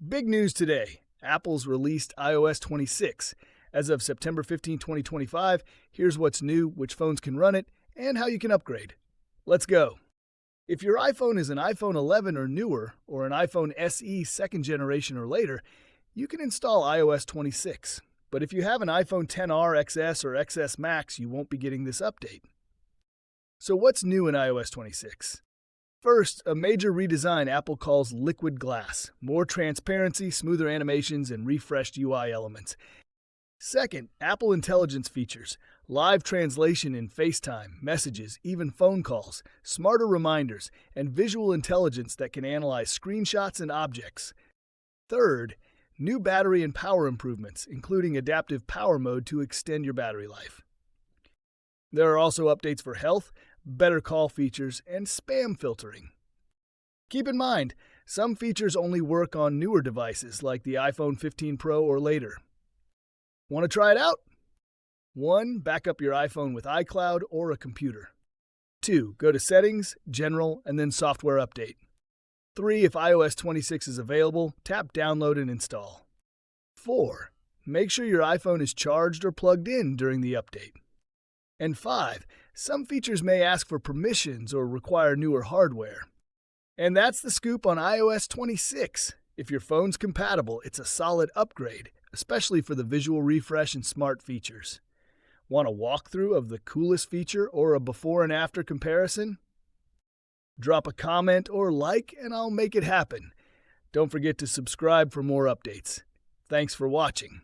Big news today. Apple's released iOS 26. As of September 15, 2025, here's what's new, which phones can run it, and how you can upgrade. Let's go. If your iPhone is an iPhone 11 or newer, or an iPhone SE second generation or later, you can install iOS 26. But if you have an iPhone XR, XS, or XS Max, you won't be getting this update. So what's new in iOS 26? First, a major redesign Apple calls Liquid Glass. More transparency, smoother animations, and refreshed UI elements. Second, Apple Intelligence features. Live translation in FaceTime, messages, even phone calls, smarter reminders, and visual intelligence that can analyze screenshots and objects. Third, new battery and power improvements, including adaptive power mode to extend your battery life. There are also updates for health, better call features, and spam filtering. Keep in mind, some features only work on newer devices like the iPhone 15 Pro or later. Want to try it out? 1. Back up your iPhone with iCloud or a computer. 2. Go to Settings, General, and then Software Update. 3. If iOS 26 is available, tap Download and Install. 4. Make sure your iPhone is charged or plugged in during the update. And 5. Some features may ask for permissions or require newer hardware. And that's the scoop on iOS 26. If your phone's compatible, it's a solid upgrade, especially for the visual refresh and smart features. Want a walkthrough of the coolest feature or a before and after comparison? Drop a comment or like and I'll make it happen. Don't forget to subscribe for more updates. Thanks for watching.